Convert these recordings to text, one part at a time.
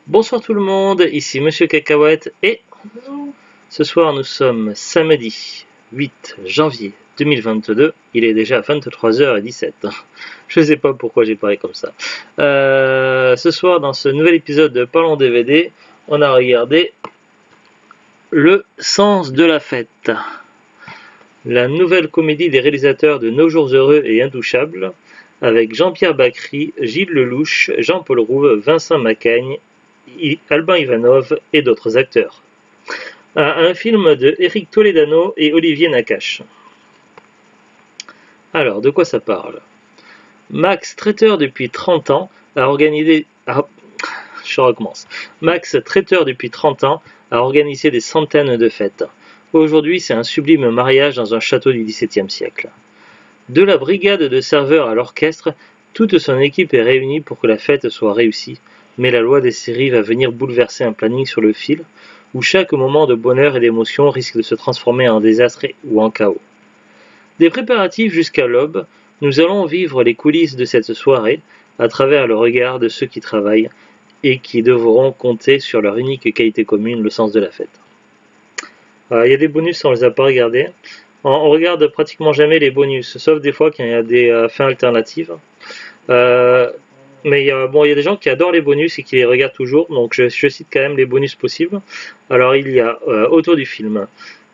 Bonsoir tout le monde, ici Monsieur Cacahuète et ce soir nous sommes samedi 8 janvier 2022, il est déjà 23h17. Je ne sais pas pourquoi j'ai parlé comme ça. Ce soir dans ce nouvel épisode de Parlons DVD, on a regardé Le sens de la fête. La nouvelle comédie des réalisateurs de Nos jours heureux et intouchables avec Jean-Pierre Bacry, Gilles Lelouch, Jean-Paul Rouve, Vincent Macaigne, Albin Ivanov et d'autres acteurs. Un film de Eric Toledano et Olivier Nakache. Alors, de quoi ça parle? Max, traiteur depuis 30 ans, a organisé... Je recommence. Max, traiteur depuis 30 ans, a organisé des centaines de fêtes. Aujourd'hui, c'est un sublime mariage dans un château du XVIIe siècle. De la brigade de serveurs à l'orchestre, toute son équipe est réunie pour que la fête soit réussie. Mais la loi des séries va venir bouleverser un planning sur le fil, où chaque moment de bonheur et d'émotion risque de se transformer en désastre ou en chaos. Des préparatifs jusqu'à l'aube, nous allons vivre les coulisses de cette soirée à travers le regard de ceux qui travaillent et qui devront compter sur leur unique qualité commune, le sens de la fête. Il y a des bonus, on les a pas regardés. On regarde pratiquement jamais les bonus, sauf des fois qu'il y a des fins alternatives. Mais il y a des gens qui adorent les bonus et qui les regardent toujours, donc je cite quand même les bonus possibles. Alors il y a autour du film,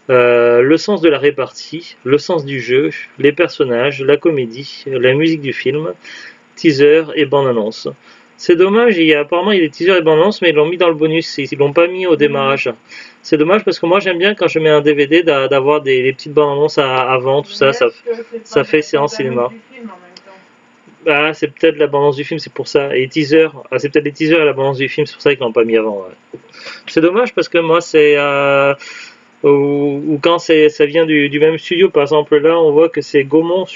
le sens de la répartie, le sens du jeu, les personnages, la comédie, la musique du film, teaser et bande-annonce. C'est dommage, apparemment il y a des teasers et bandes-annonces, mais ils l'ont mis dans le bonus, ils l'ont pas mis au démarrage. C'est dommage parce que moi j'aime bien quand je mets un DVD d'avoir des petites bandes-annonces avant, tout ça, ça fait séance cinéma. Ah, c'est peut-être la bande-annonce du film, c'est pour ça. Et les teasers, c'est peut-être les teasers et la bande-annonce du film, c'est pour ça qu'ils l'ont pas mis avant. Ouais. C'est dommage parce que moi c'est ou quand ça vient du même studio, par exemple là on voit que c'est Gaumont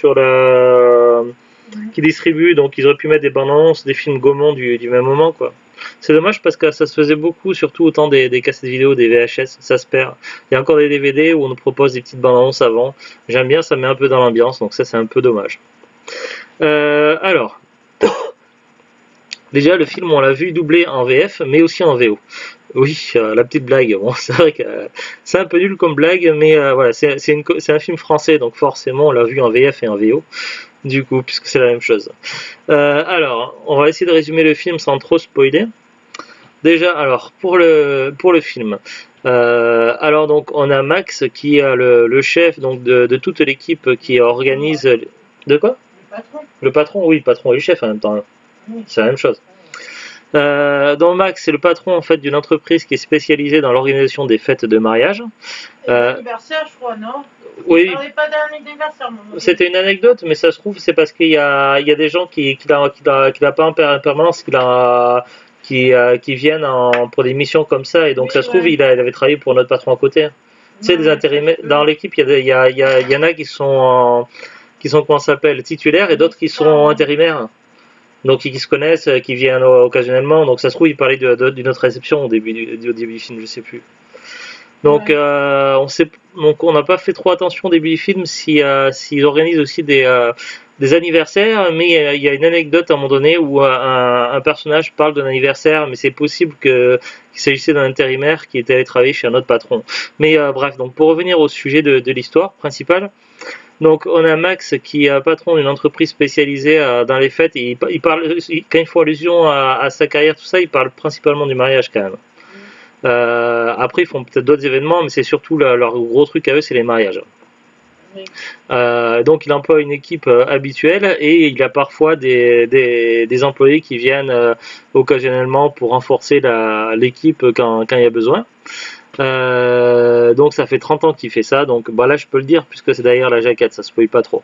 qui distribue, donc ils auraient pu mettre des bandes-annonces des films Gaumont du même moment quoi. C'est dommage parce que ça se faisait beaucoup, surtout au temps des cassettes vidéo, des VHS, ça se perd. Il y a encore des DVD où on nous propose des petites bandes-annonces avant. J'aime bien, ça met un peu dans l'ambiance, donc ça c'est un peu dommage. Alors, déjà le film on l'a vu doublé en VF mais aussi en VO. Oui, la petite blague, bon c'est vrai que c'est un peu nul comme blague mais voilà, c'est un film français donc forcément on l'a vu en VF et en VO du coup puisque c'est la même chose. Alors, on va essayer de résumer le film sans trop spoiler. Déjà, alors pour le film, alors donc on a Max qui est le chef donc de toute l'équipe qui organise. De quoi? Le patron, oui, le patron et le chef en même temps. C'est la même chose. Donc Max, c'est le patron en fait d'une entreprise qui est spécialisée dans l'organisation des fêtes de mariage. L'anniversaire, je crois, non? Oui. Il parlait pas d'un anniversaire. C'était une anecdote, mais ça se trouve c'est parce qu'il y a des gens qui l'a pas en permanence, qui viennent pour des missions comme ça, et donc oui, ça se trouve il avait travaillé pour notre patron à côté. Tu sais, des intérimaires dans l'équipe, il y en a qui sont comment ça s'appelle, titulaires, et d'autres qui sont intérimaires. Donc qui se connaissent, qui viennent occasionnellement. Donc ça se trouve il parlait d'une autre réception au début du film, je sais plus. Donc on n'a pas fait trop attention au début du film s'ils organisent aussi des anniversaires, mais il y a une anecdote à un moment donné où un personnage parle d'un anniversaire, mais c'est possible qu'il s'agissait d'un intérimaire qui était allé travailler chez un autre patron. Mais bref, donc pour revenir au sujet de l'histoire principale, donc on a Max qui est patron d'une entreprise spécialisée dans les fêtes, et il parle, quand il faut allusion à sa carrière, tout ça, il parle principalement du mariage quand même. Après ils font peut-être d'autres événements, mais c'est surtout leur gros truc à eux, c'est les mariages. Oui. Donc il emploie une équipe habituelle et il a parfois des employés qui viennent occasionnellement pour renforcer l'équipe quand il y a besoin. Donc ça fait 30 ans qu'il fait ça, donc là je peux le dire puisque c'est derrière la jaquette, ça se spoil pas trop.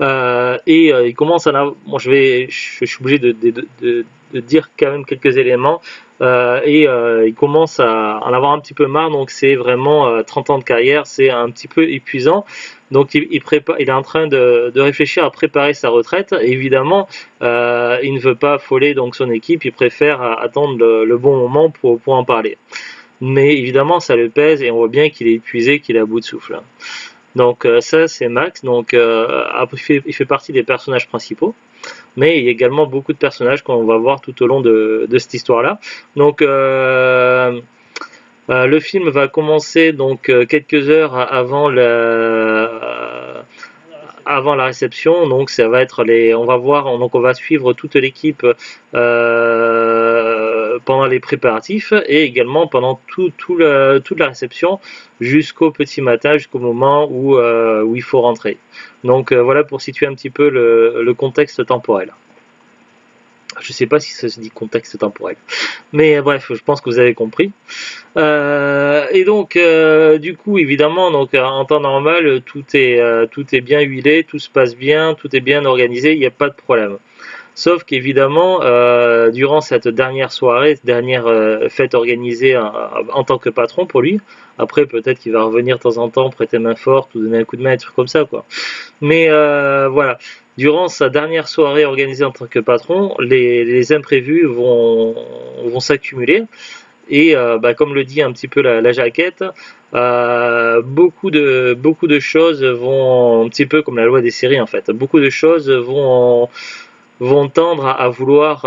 Il commence à bon, je suis obligé de dire quand même quelques éléments, il commence à en avoir un petit peu marre, donc c'est vraiment 30 ans de carrière, c'est un petit peu épuisant. Donc il est en train de réfléchir à préparer sa retraite, et évidemment il ne veut pas affoler donc son équipe, il préfère attendre le bon moment pour en parler. Mais évidemment ça le pèse et on voit bien qu'il est épuisé, qu'il est à bout de souffle. Donc ça c'est Max, donc après il fait partie des personnages principaux. mais il y a également beaucoup de personnages qu'on va voir tout au long de cette histoire-là. Donc le film va commencer donc quelques heures avant la réception, donc ça va être on va voir, donc on va suivre toute l'équipe pendant les préparatifs et également pendant toute la réception jusqu'au petit matin, jusqu'au moment où il faut rentrer. Donc voilà pour situer un petit peu le contexte temporel. Je sais pas si ça se dit contexte temporel, mais bref, je pense que vous avez compris. Et donc, du coup, évidemment, donc en temps normal, tout est bien huilé, tout se passe bien, tout est bien organisé, il n'y a pas de problème. Sauf qu'évidemment, durant cette dernière soirée, cette dernière fête organisée en tant que patron pour lui, après peut-être qu'il va revenir de temps en temps, prêter main forte ou donner un coup de main, des trucs comme ça, quoi. Mais voilà. Durant sa dernière soirée organisée en tant que patron, les imprévus vont s'accumuler. Et comme le dit un petit peu la jaquette, beaucoup de choses vont, un petit peu comme la loi des séries en fait, beaucoup de choses vont tendre à vouloir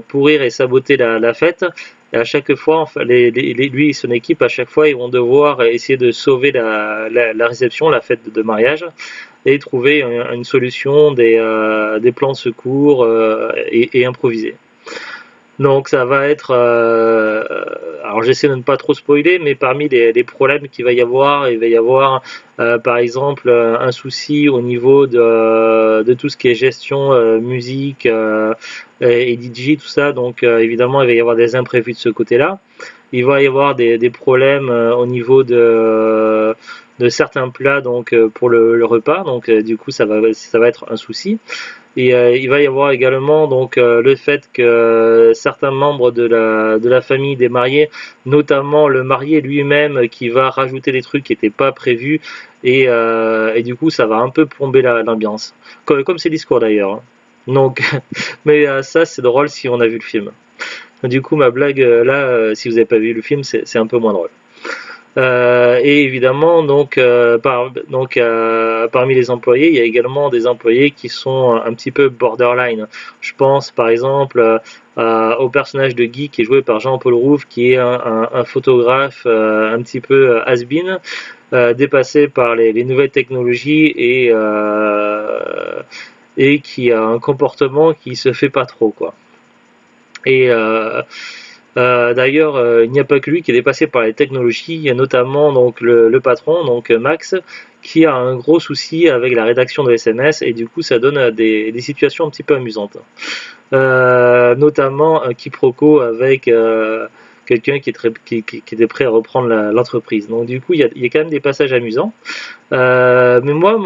pourrir et saboter la fête. Et à chaque fois, enfin, lui et son équipe, à chaque fois, ils vont devoir essayer de sauver la réception, la fête de mariage, et trouver une solution, des plans de secours et improviser. Donc ça va être, alors j'essaie de ne pas trop spoiler, mais parmi les problèmes qu'il va y avoir, il va y avoir par exemple un souci au niveau de tout ce qui est gestion, musique et DJ, tout ça, donc évidemment il va y avoir des imprévus de ce côté-là. Il va y avoir des problèmes au niveau de certains plats donc pour le repas, donc du coup ça va être un souci. Et il va y avoir également donc le fait que certains membres de la famille des mariés, notamment le marié lui-même, qui va rajouter des trucs qui n'étaient pas prévus, et du coup ça va un peu plomber l'ambiance, comme ses discours d'ailleurs. Hein. Donc, mais ça c'est drôle si on a vu le film. Du coup ma blague là, si vous n'avez pas vu le film, c'est un peu moins drôle. Et évidemment, donc, parmi les employés, il y a également des employés qui sont un petit peu borderline. Je pense par exemple au personnage de Guy qui est joué par Jean-Paul Rouve, qui est un photographe un petit peu has-been, dépassé par les nouvelles technologies et qui a un comportement qui se fait pas trop, quoi. Et d'ailleurs, il n'y a pas que lui qui est dépassé par les technologies, il y a notamment donc le patron, donc Max, qui a un gros souci avec la rédaction de SMS et du coup ça donne des situations un petit peu amusantes. Notamment un quiproquo avec quelqu'un qui était prêt à reprendre l'entreprise. Donc du coup il y a quand même des passages amusants. Mais moi,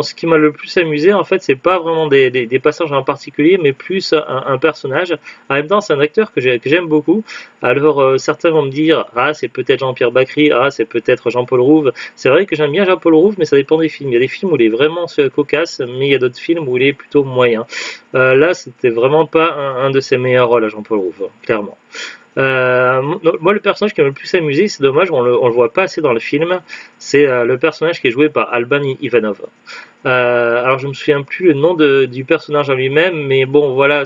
ce qui m'a le plus amusé, en fait, c'est pas vraiment des passages en particulier, mais plus un personnage. En même temps, c'est un acteur que j'aime beaucoup. Alors, certains vont me dire, ah, c'est peut-être Jean-Pierre Bacry, ah, c'est peut-être Jean-Paul Rouve. C'est vrai que j'aime bien Jean-Paul Rouve, mais ça dépend des films. Il y a des films où il est vraiment cocasse, mais il y a d'autres films où il est plutôt moyen. Là, c'était vraiment pas un de ses meilleurs rôles à Jean-Paul Rouve, clairement. Moi, le personnage qui m'a le plus amusé, c'est dommage, on le voit pas assez dans le film, c'est le personnage qui est joué par Alban Ivanov. Alors, je me souviens plus le nom du personnage en lui-même, mais bon, voilà,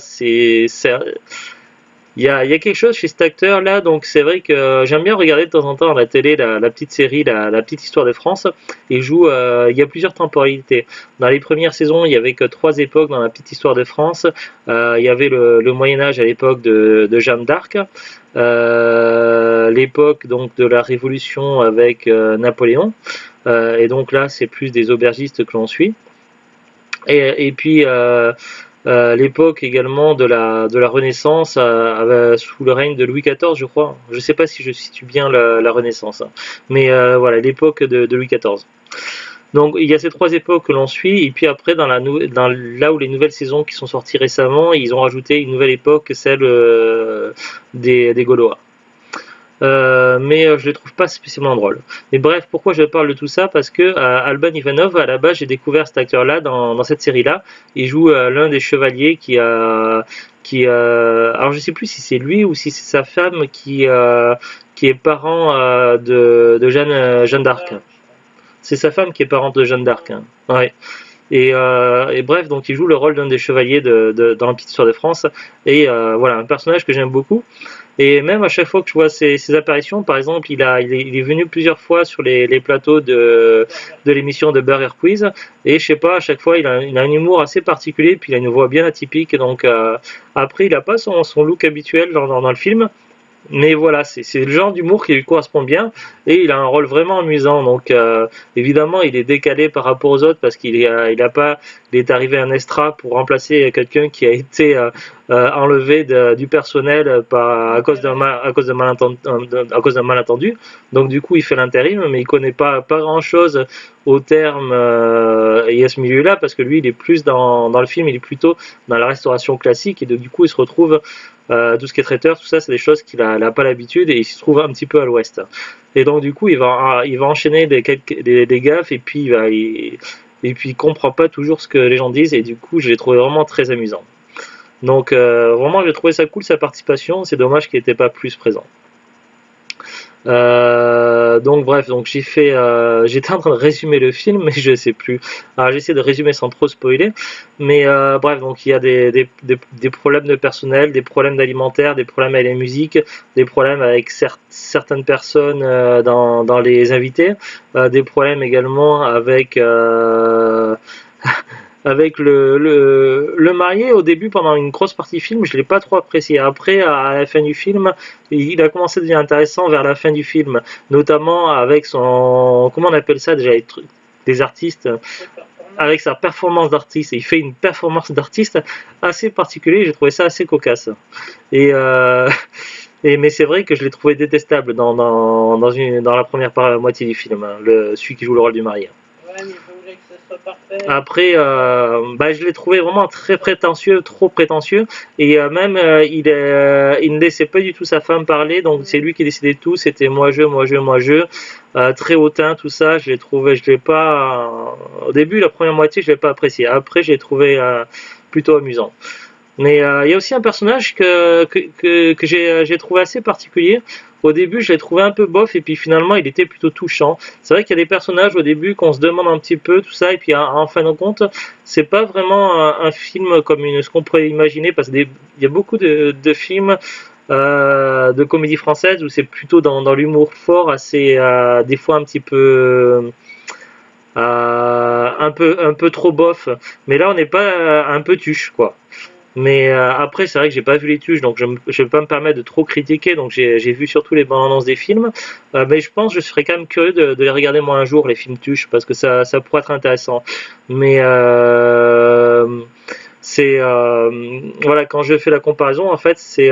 il y a quelque chose chez cet acteur là, donc c'est vrai que j'aime bien regarder de temps en temps à la télé la petite série, la petite histoire de France. Il y a plusieurs temporalités. Dans les premières saisons, il y avait que 3 époques dans la petite histoire de France. Il y avait le Moyen-Âge à l'époque de Jeanne d'Arc, l'époque donc de la Révolution avec Napoléon, et donc là c'est plus des aubergistes que l'on suit. Et puis l'époque également de la Renaissance sous le règne de Louis XIV, je crois. Je ne sais pas si je situe bien la Renaissance, hein. Mais voilà, l'époque de Louis XIV. Donc il y a ces 3 époques que l'on suit, et puis après là où les nouvelles saisons qui sont sorties récemment, ils ont rajouté une nouvelle époque, celle des Gaulois. Mais je les trouve pas spécialement drôles. Mais bref, pourquoi je parle de tout ça? Parce que Alban Ivanov, à la base, j'ai découvert cet acteur-là dans cette série-là. Il joue l'un des chevaliers alors je sais plus si c'est lui ou si c'est sa femme qui est parent de Jeanne d'Arc. C'est sa femme qui est parente de Jeanne d'Arc. Hein. Ouais. Et bref, donc il joue le rôle d'un des chevaliers dans la petite histoire de France. Et voilà, un personnage que j'aime beaucoup. Et même à chaque fois que je vois ses apparitions, par exemple, il est venu plusieurs fois sur les plateaux de l'émission de Burger Quiz. Et je sais pas, à chaque fois, il a un humour assez particulier, puis il a une voix bien atypique. Donc après, il a pas son look habituel dans le film. Mais voilà, c'est le genre d'humour qui lui correspond bien et il a un rôle vraiment amusant. Donc évidemment, il est décalé par rapport aux autres parce il est arrivé un extra pour remplacer quelqu'un qui a été enlevé du personnel à cause à cause d'un malentendu. Donc du coup, il fait l'intérim, mais il connaît pas grand chose au terme et à ce milieu-là parce que lui, il est plus dans le film, il est plutôt dans la restauration classique et du coup, il se retrouve tout ce qui est traiteur, tout ça, c'est des choses qu'il n'a pas l'habitude et il se trouve un petit peu à l'ouest. Et donc du coup, il va enchaîner des gaffes et puis il comprend pas toujours ce que les gens disent et du coup, je l'ai trouvé vraiment très amusant. Donc vraiment, j'ai trouvé ça cool sa participation. C'est dommage qu'il n'était pas plus présent. Donc bref, donc j'étais en train de résumer le film, mais je sais plus. Alors j'essaie de résumer sans trop spoiler, mais bref, donc il y a des problèmes de personnel, des problèmes d'alimentaire, des problèmes avec la musique, des problèmes avec certaines personnes dans les invités, des problèmes également avec avec le marié. Au début, pendant une grosse partie du film, je l'ai pas trop apprécié. Après, à la fin du film, il a commencé à devenir intéressant vers la fin du film, notamment avec comment on appelle ça déjà, des artistes, avec sa performance d'artiste. Il fait une performance d'artiste assez particulière, j'ai trouvé ça assez cocasse. Et mais c'est vrai que je l'ai trouvé détestable dans la première moitié du film, hein, celui qui joue le rôle du marié. Ouais, mais il voulait que ce soit parfait. Après, je l'ai trouvé vraiment très prétentieux, trop prétentieux, et même il ne laissait pas du tout sa femme parler, donc c'est lui qui décidait de tout. C'était moi je, très hautain, tout ça. Je l'ai pas. Au début, la première moitié, je l'ai pas apprécié. Après, j'ai trouvé plutôt amusant. Mais il y a aussi un personnage que j'ai trouvé assez particulier. Au début, je l'ai trouvé un peu bof et puis finalement, il était plutôt touchant. C'est vrai qu'il y a des personnages au début qu'on se demande un petit peu tout ça et puis en fin de compte, c'est pas vraiment un film comme ce qu'on pourrait imaginer parce qu'il y a beaucoup de films de comédie française où c'est plutôt dans l'humour fort, assez des fois un petit peu un peu trop bof. Mais là, on n'est pas un peu tuche quoi. Mais après, c'est vrai que j'ai pas vu les tuches, donc je vais pas me permettre de trop critiquer. Donc j'ai vu surtout les bandes annonces des films, mais je pense que je serais quand même curieux de les regarder moi un jour les films tuches parce que ça pourrait être intéressant. Mais c'est voilà, quand je fais la comparaison, en fait, c'est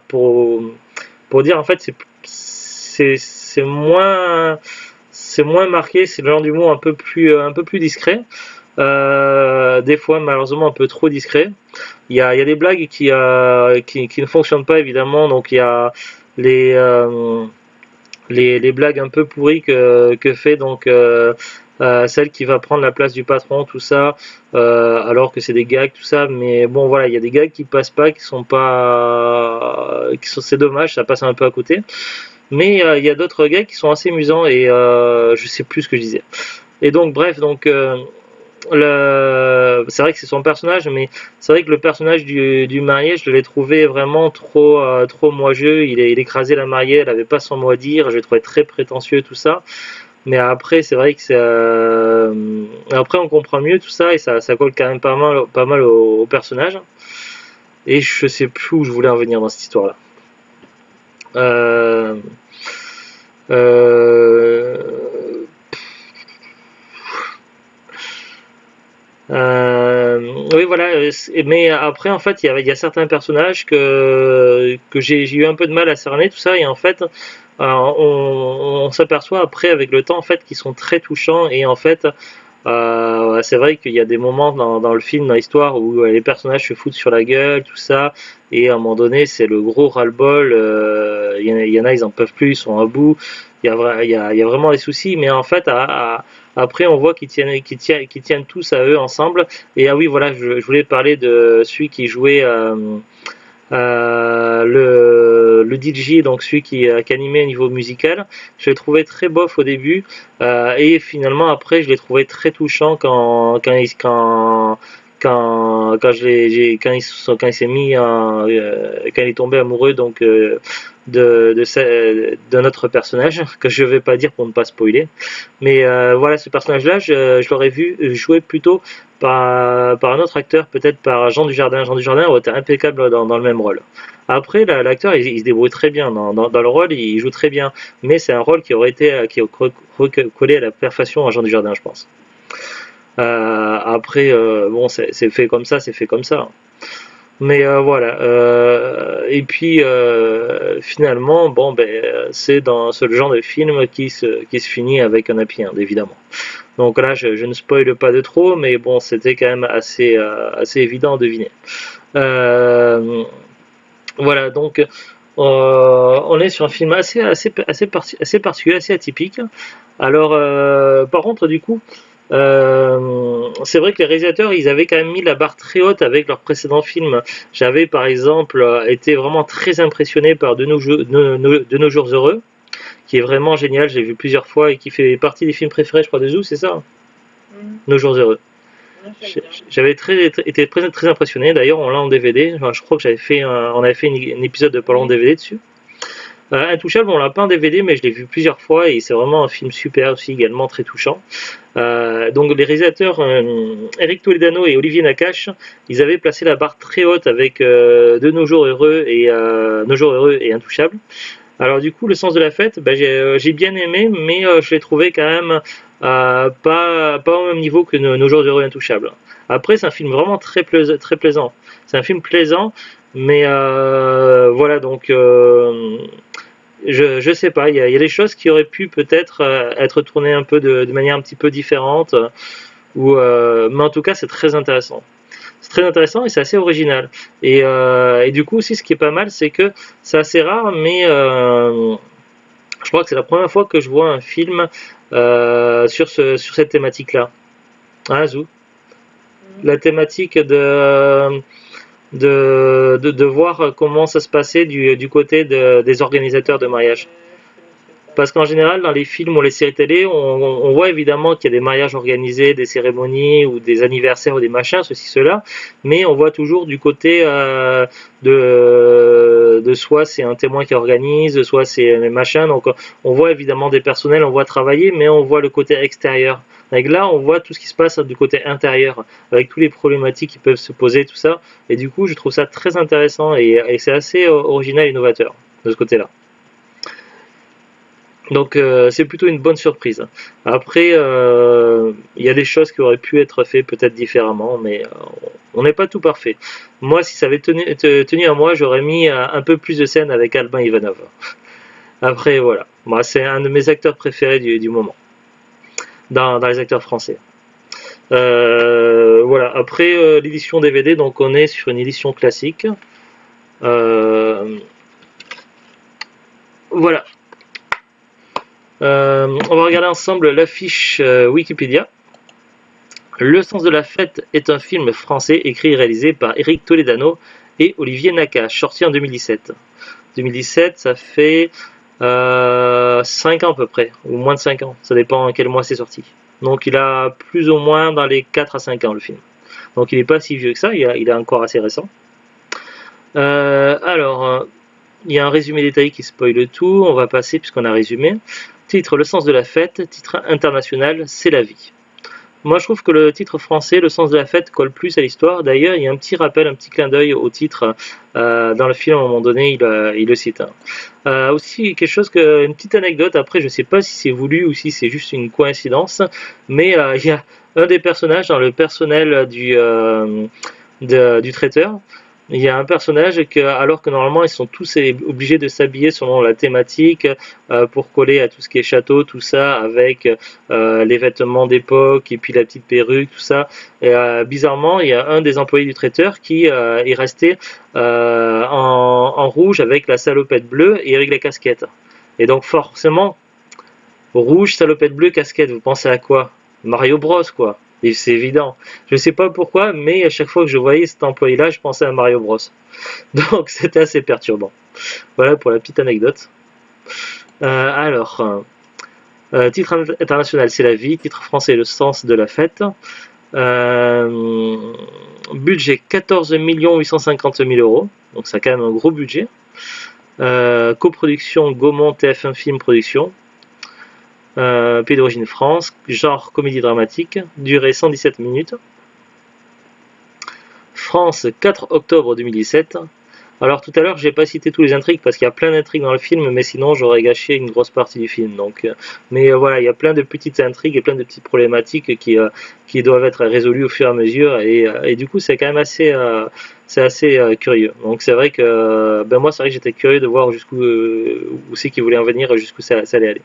pour dire en fait c'est moins marqué, c'est le genre d'humour un peu plus discret. Des fois malheureusement un peu trop discret. Il y a des blagues qui ne fonctionnent pas évidemment, donc il y a les blagues un peu pourries que fait donc celle qui va prendre la place du patron, tout ça, alors que c'est des gags, tout ça, mais bon voilà, il y a des gags qui passent pas, c'est dommage, ça passe un peu à côté. Mais il y a d'autres gags qui sont assez amusants et je sais plus ce que je disais. Et donc bref, donc c'est vrai que c'est son personnage, mais c'est vrai que le personnage du marié, je l'ai trouvé vraiment trop moigeux. Il écrasait la mariée, elle avait pas son mot à dire. Je l'ai trouvé très prétentieux, tout ça. Mais après, c'est vrai que après on comprend mieux tout ça et ça colle quand même pas mal au personnage. Et je sais plus où je voulais en venir dans cette histoire-là. Oui, voilà. Mais après, en fait, il y a certains personnages que j'ai eu un peu de mal à cerner, tout ça, et en fait, on s'aperçoit après, avec le temps, en fait, qu'ils sont très touchants, et en fait, c'est vrai qu'il y a des moments dans le film, dans l'histoire, où les personnages se foutent sur la gueule, tout ça, et à un moment donné, c'est le gros ras-le-bol. Il y en a, ils en peuvent plus, ils sont à bout. Il y a vraiment des soucis, mais en fait, après, on voit qu'ils tiennent tous à eux ensemble. Et ah oui, voilà, je voulais parler de celui qui jouait le DJ, donc celui qui animait au niveau musical. Je l'ai trouvé très bof au début, et finalement après je l'ai trouvé très touchant quand il s'est mis quand il est tombé amoureux donc de notre personnage, que je vais pas dire pour ne pas spoiler, mais voilà, ce personnage là je l'aurais vu jouer plutôt par un autre acteur, peut-être par Jean Dujardin. Jean Dujardin aurait été impeccable dans le même rôle. Après, l'acteur, il se débrouille très bien dans le rôle, il joue très bien, mais c'est un rôle qui aurait collé à la perfection à Jean Dujardin, je pense. Après, bon, c'est fait comme ça, c'est fait comme ça. Mais voilà. Et puis finalement, bon, ben, c'est dans ce genre de film qui se finit avec un happy end, évidemment. Donc là, je ne spoile pas de trop, mais bon, c'était quand même assez évident à deviner. Voilà, donc on est sur un film assez particulier, assez atypique. Alors, par contre, du coup, c'est vrai que les réalisateurs, ils avaient quand même mis la barre très haute avec leurs précédents films. J'avais par exemple été vraiment très impressionné par De nos jours heureux, qui est vraiment génial, j'ai vu plusieurs fois et qui fait partie des films préférés, je crois, de Zou, c'est ça? Nos jours heureux. J'avais été très impressionné. D'ailleurs, on l'a en DVD. Je crois que on avait fait un épisode de Parlons DVD dessus. Intouchable, on l'a pas en DVD, mais je l'ai vu plusieurs fois et c'est vraiment un film super aussi, également très touchant. Donc les réalisateurs Eric Toledano et Olivier Nakache, ils avaient placé la barre très haute avec De nos jours heureux et Intouchable. Alors du coup, Le sens de la fête, ben, j'ai bien aimé, mais je l'ai trouvé quand même pas au même niveau que Nos jours heureux et Intouchables. Après, c'est un film vraiment très plaisant. C'est un film plaisant, mais voilà, donc je sais pas, il y a des choses qui auraient pu peut-être être tournées un peu de manière un petit peu différente, mais en tout cas, c'est très intéressant. C'est très intéressant et c'est assez original. Et du coup aussi, ce qui est pas mal, c'est que c'est assez rare, mais je crois que c'est la première fois que je vois un film sur cette thématique-là. Hein, Zou? La thématique de voir comment ça se passait du côté des organisateurs de mariage. Parce qu'en général, dans les films ou les séries télé, on voit évidemment qu'il y a des mariages organisés, des cérémonies ou des anniversaires ou des machins, ceci, cela, mais on voit toujours du côté de soit c'est un témoin qui organise, soit c'est les machins. Donc on voit évidemment des personnels, on voit travailler, mais on voit le côté extérieur. Donc là, on voit tout ce qui se passe du côté intérieur, avec toutes les problématiques qui peuvent se poser, tout ça. Et du coup, je trouve ça très intéressant et c'est assez original et innovateur de ce côté-là. Donc c'est plutôt une bonne surprise. Après, il y a des choses qui auraient pu être faites peut-être différemment, mais on n'est pas tout parfait. Moi, si ça avait tenu à moi, j'aurais mis un peu plus de scènes avec Albin Ivanov. Après, voilà. Moi, c'est un de mes acteurs préférés du moment, dans les acteurs français. Voilà. Après, l'édition DVD, donc on est sur une édition classique. Voilà. On va regarder ensemble l'affiche Wikipédia. Le sens de la fête est un film français écrit et réalisé par Eric Toledano et Olivier Nakache, sorti en 2017. 2017, ça fait 5 ans à peu près, ou moins de 5 ans, ça dépend à quel mois c'est sorti. Donc il a plus ou moins dans les 4 à 5 ans le film. Donc il n'est pas si vieux que ça, il est encore assez récent. Alors, il y a un résumé détaillé qui spoile tout, on va passer puisqu'on a résumé. Titre, Le sens de la fête, titre international, C'est la vie. Moi je trouve que le titre français, Le sens de la fête, colle plus à l'histoire. D'ailleurs, il y a un petit rappel, un petit clin d'œil au titre dans le film, à un moment donné, il le cite. Aussi, une petite anecdote, après je ne sais pas si c'est voulu ou si c'est juste une coïncidence, mais il y a un des personnages dans le personnel du traiteur. Il y a un personnage alors que normalement ils sont tous obligés de s'habiller selon la thématique pour coller à tout ce qui est château, tout ça, avec les vêtements d'époque et puis la petite perruque, tout ça. Et bizarrement, il y a un des employés du traiteur qui est resté en rouge avec la salopette bleue et avec la casquette. Et donc forcément, rouge, salopette bleue, casquette, vous pensez à quoi? Mario Bros, quoi. Et c'est évident. Je sais pas pourquoi, mais à chaque fois que je voyais cet employé-là, je pensais à Mario Bros. Donc c'était assez perturbant. Voilà pour la petite anecdote. Titre international, c'est la vie. Titre français, le sens de la fête. Budget 14 850 000 euros. Donc ça a quand même un gros budget. Coproduction Gaumont TF1 Film Production. Pays d'origine France. Genre comédie dramatique. Durée 117 minutes. France, 4 octobre 2017. Alors tout à l'heure, j'ai pas cité tous les intrigues parce qu'il y a plein d'intrigues dans le film, mais sinon j'aurais gâché une grosse partie du film. Donc, voilà, il y a plein de petites intrigues et plein de petites problématiques qui doivent être résolues au fur et à mesure, et du coup c'est quand même assez, curieux. Donc c'est vrai que, moi c'est vrai que j'étais curieux de voir jusqu'où où c'est qu'ils voulaient en venir, jusqu'où ça allait aller.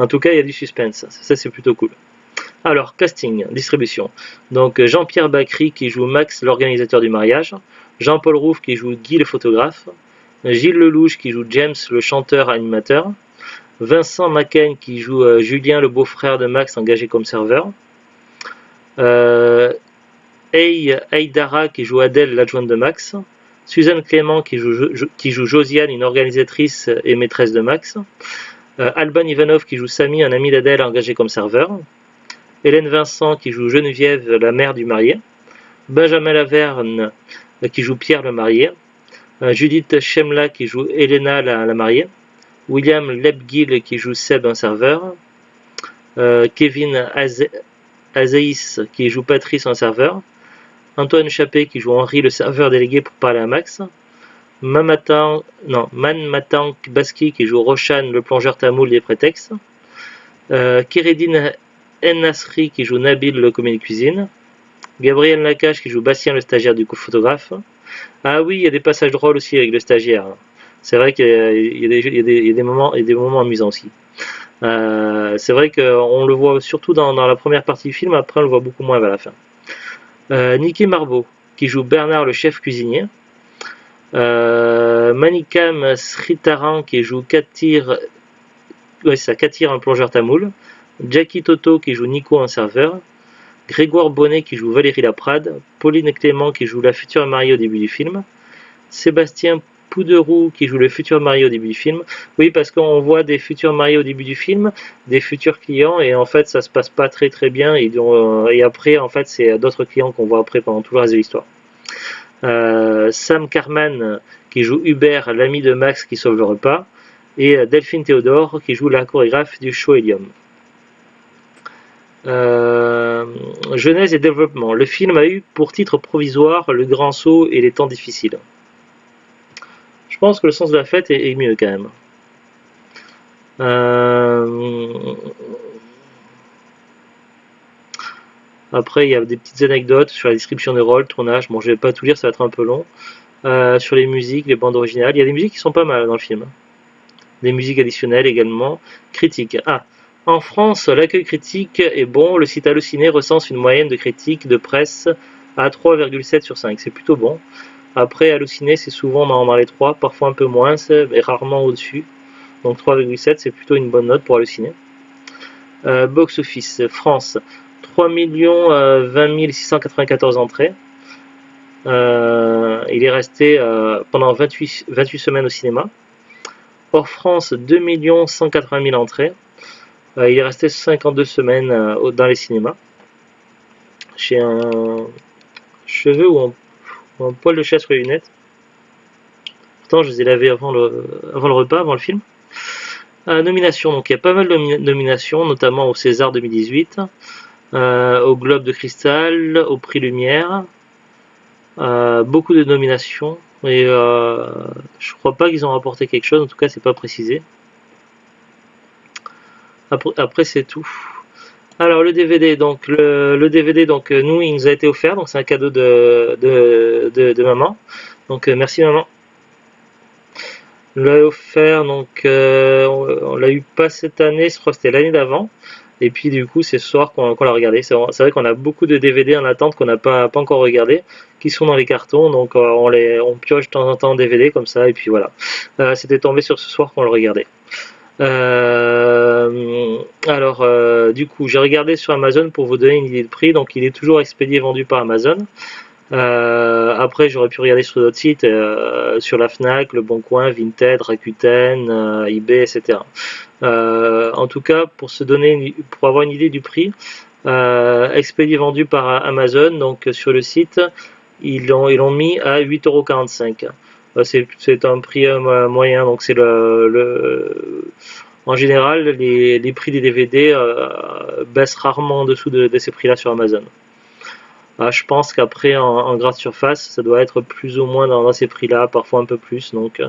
En tout cas, il y a du suspense, ça c'est plutôt cool. Alors, casting, distribution. Donc Jean-Pierre Bacry qui joue Max, l'organisateur du mariage. Jean-Paul Rouve qui joue Guy, le photographe. Gilles Lelouch qui joue James, le chanteur-animateur. Vincent Macaigne qui joue Julien, le beau-frère de Max, engagé comme serveur. Aïdara qui joue Adèle, l'adjointe de Max. Suzanne Clément qui joue Josiane, une organisatrice et maîtresse de Max. Alban Ivanov qui joue Samy, un ami d'Adèle engagé comme serveur. Hélène Vincent qui joue Geneviève, la mère du marié. Benjamin Laverne qui joue Pierre le marié. Judith Chemla qui joue Elena la mariée. William Lebguil qui joue Seb, un serveur. Kevin Azeis qui joue Patrice, un serveur. Antoine Chappé qui joue Henri, le serveur délégué pour parler à Max. Man Matang Baski qui joue Roshan, le plongeur tamoul des prétextes. Kéredine Nasri qui joue Nabil, le commis de cuisine. Gabriel Nakache qui joue Bastien, le stagiaire du coup photographe. Ah oui, il y a des passages drôles aussi avec le stagiaire. C'est vrai qu'il y a des moments amusants aussi. C'est vrai qu'on le voit surtout dans la première partie du film, après on le voit beaucoup moins vers la fin. Niki Marbeau qui joue Bernard, le chef cuisinier. Manikam Sritaran qui joue Katir, un plongeur tamoul. Jackie Toto qui joue Nico, un serveur. Grégoire Bonnet qui joue Valérie Laprade. Pauline Clément qui joue la future mariée au début du film. Sébastien Pouderoux qui joue le futur marié au début du film. Oui, parce qu'on voit des futurs mariés au début du film, des futurs clients, et en fait ça se passe pas très très bien, et après en fait c'est d'autres clients qu'on voit après pendant tout le reste de l'histoire. Sam Carman qui joue Hubert, l'ami de Max qui sauve le repas, et Delphine Théodore qui joue la chorégraphe du show Helium. Genèse et développement. Le film a eu pour titre provisoire Le Grand Saut et les temps difficiles. Je pense que le sens de la fête est mieux quand même. Après, il y a des petites anecdotes sur la description des rôles, tournage. Bon, je vais pas tout lire, ça va être un peu long. Sur les musiques, les bandes originales. Il y a des musiques qui sont pas mal dans le film. Des musiques additionnelles également. Critique. En France, l'accueil critique est bon. Le site Allociné recense une moyenne de critiques de presse à 3,7 sur 5. C'est plutôt bon. Après, Allociné, c'est souvent dans les 3, parfois un peu moins, mais rarement au-dessus. Donc 3,7, c'est plutôt une bonne note pour Allociné. Box Office, France, 3 20 694 entrées. Il est resté pendant 28 semaines au cinéma. Hors France, 2 180 000 entrées. Il est resté 52 semaines dans les cinémas. Chez un cheveu ou un poil de chat sur les lunettes. Pourtant, je les ai lavés avant le repas, avant le film. Nomination, donc il y a pas mal de nominations, notamment au César 2018, au Globe de Cristal, au Prix Lumière. Beaucoup de nominations, et je crois pas qu'ils ont rapporté quelque chose, en tout cas c'est pas précisé. Après c'est tout. Alors le DVD, donc le DVD, donc nous il nous a été offert, donc c'est un cadeau de maman. Donc merci maman. On l'a offert, donc on l'a eu pas cette année, je crois que c'était l'année d'avant. Et puis du coup c'est ce soir qu'on l'a regardé. C'est vrai qu'on a beaucoup de DVD en attente qu'on n'a pas encore regardé, qui sont dans les cartons, donc on pioche de temps en temps en DVD comme ça, et puis voilà. C'était tombé sur ce soir qu'on le regardait. Alors, du coup, j'ai regardé sur Amazon pour vous donner une idée de prix. Donc, il est toujours expédié et vendu par Amazon. Après, j'aurais pu regarder sur d'autres sites, sur la Fnac, Le Bon Coin, Vinted, Rakuten, eBay, etc. En tout cas, pour avoir une idée du prix, expédié vendu par Amazon, donc sur le site, ils l'ont mis à 8,45 €. C'est un prix moyen, donc c'est en général, les prix des DVD baissent rarement en dessous de ces prix-là sur Amazon. Je pense qu'après, en grande surface, ça doit être plus ou moins dans ces prix-là, parfois un peu plus. Donc,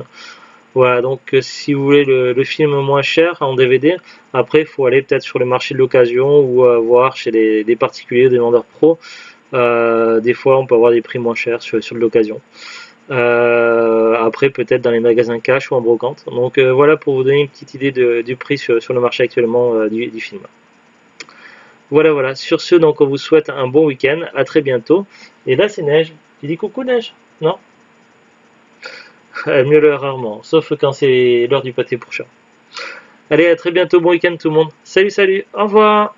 voilà, donc si vous voulez le film moins cher en DVD, après, il faut aller peut-être sur le marché de l'occasion ou voir chez des particuliers, des vendeurs pro. Des fois, on peut avoir des prix moins chers sur de l'occasion. Après, peut-être dans les magasins cash ou en brocante. Donc, voilà pour vous donner une petite idée du prix sur le marché actuellement du film. Voilà, voilà. Sur ce, donc, on vous souhaite un bon week-end. À très bientôt. Et là, c'est Neige. Tu dis coucou, Neige? Non? Mieux le rarement. Sauf quand c'est l'heure du pâté pour chat. Allez, à très bientôt. Bon week-end, tout le monde. Salut, salut. Au revoir.